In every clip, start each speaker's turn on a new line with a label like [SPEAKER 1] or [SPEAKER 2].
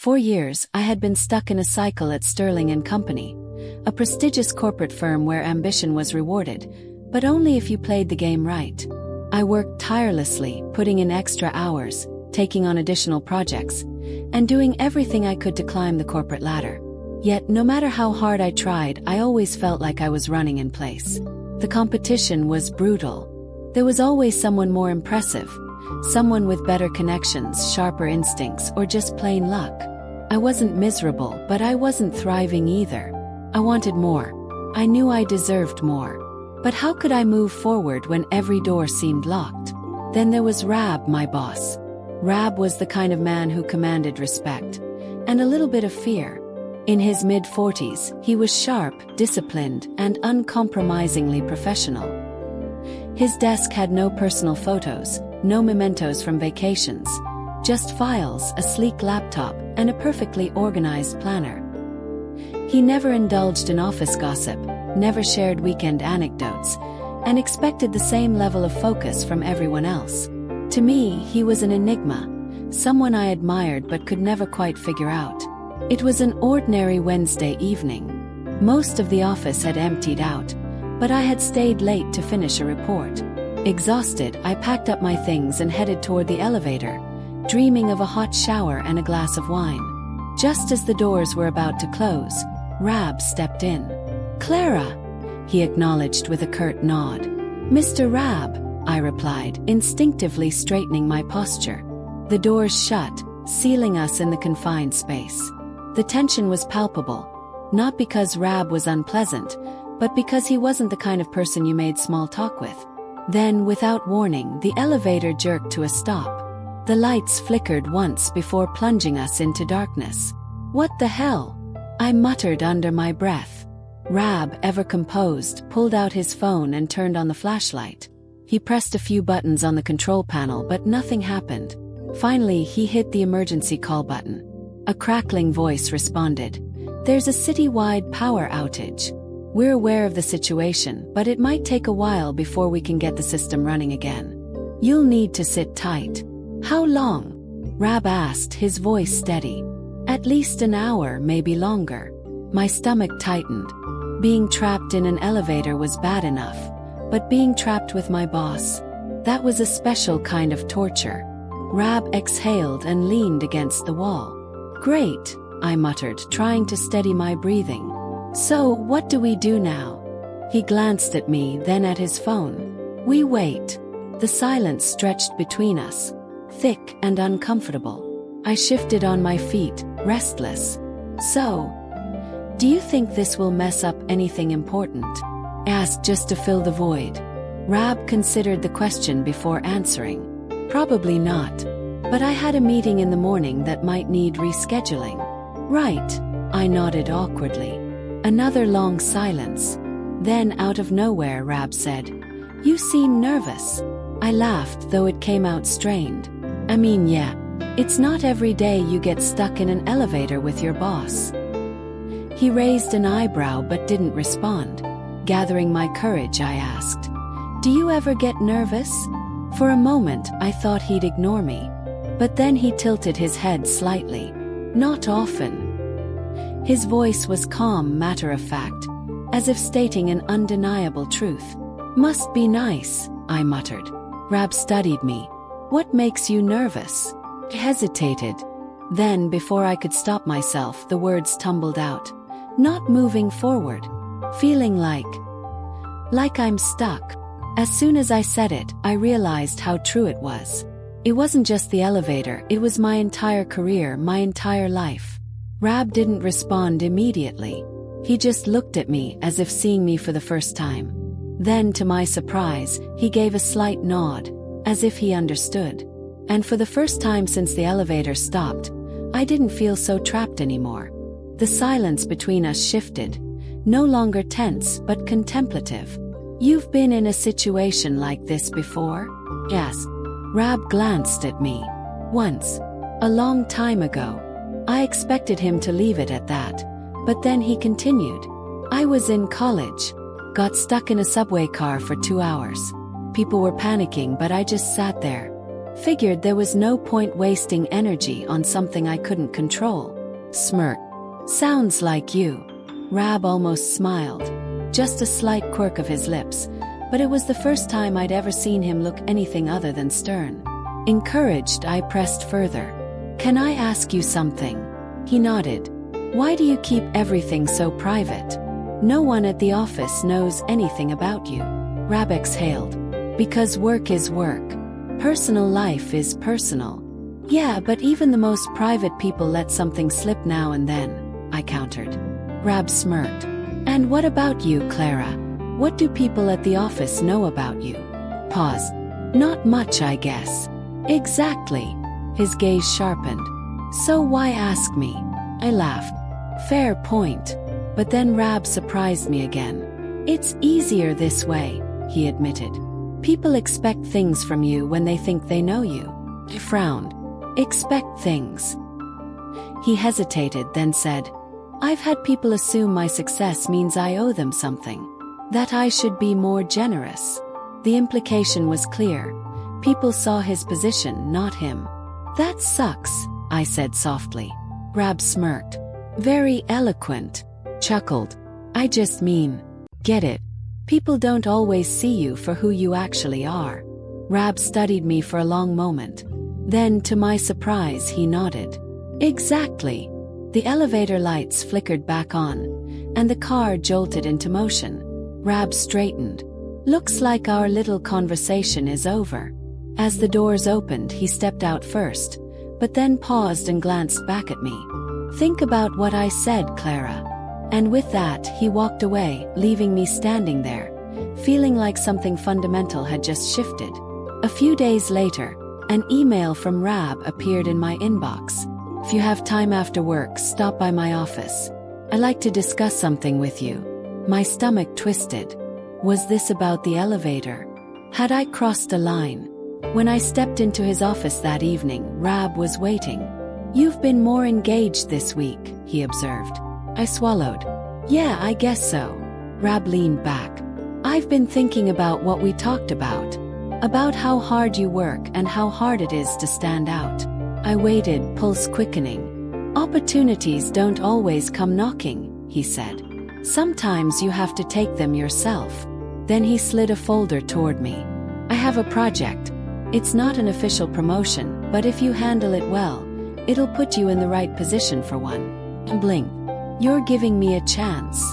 [SPEAKER 1] For years, I had been stuck in a cycle at Sterling and Company, a prestigious corporate firm where ambition was rewarded, but only if you played the game right. I worked tirelessly, putting in extra hours, taking on additional projects, and doing everything I could to climb the corporate ladder. Yet, no matter how hard I tried, I always felt like I was running in place. The competition was brutal. There was always someone more impressive, someone with better connections, sharper instincts, or just plain luck. I wasn't miserable, but I wasn't thriving either. I wanted more. I knew I deserved more. But how could I move forward when every door seemed locked? Then there was Rab, my boss. Rab was the kind of man who commanded respect, and a little bit of fear. In his mid-40s, he was sharp, disciplined, and uncompromisingly professional. His desk had no personal photos, no mementos from vacations, just files, a sleek laptop, and a perfectly organized planner. He never indulged in office gossip, never shared weekend anecdotes, and expected the same level of focus from everyone else. To me, he was an enigma, someone I admired but could never quite figure out. It was an ordinary Wednesday evening. Most of the office had emptied out, but I had stayed late to finish a report. Exhausted, I packed up my things and headed toward the elevator, dreaming of a hot shower and a glass of wine. Just as the doors were about to close, Rab stepped in. "Clara," he acknowledged with a curt nod. "Mr. Rab," I replied, instinctively straightening my posture. The doors shut, sealing us in the confined space. The tension was palpable, not because Rab was unpleasant, but because he wasn't the kind of person you made small talk with. Then, without warning, the elevator jerked to a stop. The lights flickered once before plunging us into darkness. "What the hell?" I muttered under my breath. Rab, ever composed, pulled out his phone and turned on the flashlight. He pressed a few buttons on the control panel, but nothing happened. Finally, he hit the emergency call button. A crackling voice responded. "There's a city-wide power outage. We're aware of the situation, but it might take a while before we can get the system running again. You'll need to sit tight." "How long?" Rab asked, his voice steady. "At least an hour, maybe longer." My stomach tightened. Being trapped in an elevator was bad enough, but being trapped with my boss, that was a special kind of torture. Rab exhaled and leaned against the wall. "Great," I muttered, trying to steady my breathing. "So, what do we do now?" He glanced at me, then at his phone. "We wait." The silence stretched between us, thick and uncomfortable. I shifted on my feet, restless. "So, do you think this will mess up anything important?" I asked just to fill the void. Rab considered the question before answering. "Probably not. But I had a meeting in the morning that might need rescheduling." "Right," I nodded awkwardly. Another long silence. Then, out of nowhere, Rab said, "You seem nervous." I laughed, though it came out strained. "I mean, yeah. It's not every day you get stuck in an elevator with your boss." He raised an eyebrow but didn't respond. Gathering my courage, I asked, "Do you ever get nervous?" For a moment, I thought he'd ignore me. But then he tilted his head slightly. "Not often." His voice was calm, matter-of-fact, as if stating an undeniable truth. "Must be nice," I muttered. Rab studied me. "What makes you nervous?" I hesitated. Then, before I could stop myself, the words tumbled out. "Not moving forward. Feeling like I'm stuck." As soon as I said it, I realized how true it was. It wasn't just the elevator, it was my entire career, my entire life. Rab didn't respond immediately. He just looked at me as if seeing me for the first time. Then, to my surprise, he gave a slight nod, as if he understood. And for the first time since the elevator stopped, I didn't feel so trapped anymore. The silence between us shifted, no longer tense but contemplative. "You've been in a situation like this before?" "Yes." Rab glanced at me. "Once. A long time ago." I expected him to leave it at that, but then he continued. "I was in college. Got stuck in a subway car for 2 hours. People were panicking, but I just sat there. Figured there was no point wasting energy on something I couldn't control. Smirk. Sounds like you. Rab almost smiled. Just a slight quirk of his lips, but it was the first time I'd ever seen him look anything other than stern. Encouraged, I pressed further. Can I ask you something? He nodded. Why do you keep everything so private? No one at the office knows anything about you. Rab exhaled. Because work is work. Personal life is personal. Yeah, but even the most private people let something slip now and then, I countered. Rab smirked. And what about you, Clara? What do people at the office know about you? Pause. Not much, I guess. Exactly. His gaze sharpened. So why ask me? I laughed. Fair point. But then Rab surprised me again. It's easier this way, he admitted. People expect things from you when they think they know you. I frowned. Expect things. He hesitated, then said, I've had people assume my success means I owe them something. That I should be more generous. The implication was clear. People saw his position, not him. That sucks, I said softly. Rab smirked. Very eloquent. Chuckled. I just mean, get it. People don't always see you for who you actually are. Rab studied me for a long moment. Then, to my surprise, he nodded. Exactly. The elevator lights flickered back on, and the car jolted into motion. Rab straightened. Looks like our little conversation is over. As the doors opened, he stepped out first, but then paused and glanced back at me. Think about what I said, Clara. And with that, he walked away, leaving me standing there, feeling like something fundamental had just shifted. A few days later, an email from Rab appeared in my inbox. If you have time after work, stop by my office. I'd like to discuss something with you. My stomach twisted. Was this about the elevator? Had I crossed a line? When I stepped into his office that evening, Rab was waiting. You've been more engaged this week, he observed. I swallowed. Yeah, I guess so. Rab leaned back. I've been thinking about what we talked about. About how hard you work and how hard it is to stand out. I waited, pulse quickening. Opportunities don't always come knocking, he said. Sometimes you have to take them yourself. Then he slid a folder toward me. I have a project. It's not an official promotion, but if you handle it well, it'll put you in the right position for one. Blink. You're giving me a chance.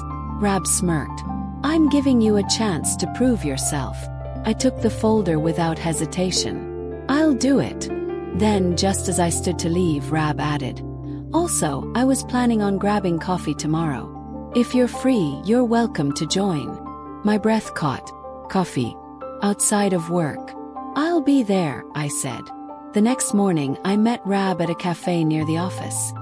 [SPEAKER 1] Rab smirked. I'm giving you a chance to prove yourself. I took the folder without hesitation. I'll do it. Then, just as I stood to leave, Rab added. Also, I was planning on grabbing coffee tomorrow. If you're free, you're welcome to join. My breath caught. Coffee. Outside of work. I'll be there, I said. The next morning, I met Rab at a cafe near the office.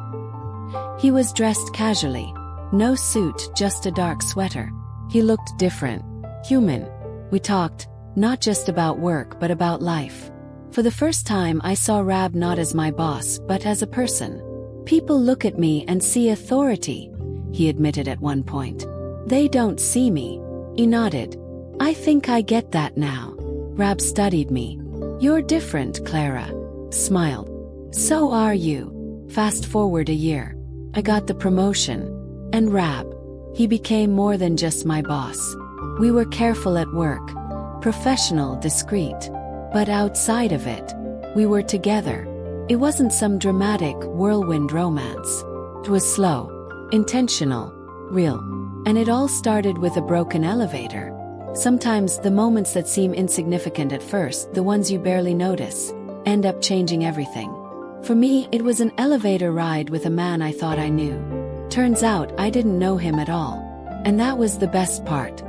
[SPEAKER 1] He was dressed casually. No suit, just a dark sweater. He looked different. Human. We talked, not just about work but about life. For the first time, I saw Rab not as my boss, but as a person. People look at me and see authority, he admitted at one point. They don't see me. He nodded. I think I get that now. Rab studied me. You're different, Clara. Smiled. So are you. Fast forward a year. I got the promotion. And Rab. He became more than just my boss. We were careful at work. Professional, discreet. But outside of it, we were together. It wasn't some dramatic whirlwind romance. It was slow, intentional, real. And it all started with a broken elevator. Sometimes the moments that seem insignificant at first, the ones you barely notice, end up changing everything. For me, it was an elevator ride with a man I thought I knew. Turns out I didn't know him at all. And that was the best part.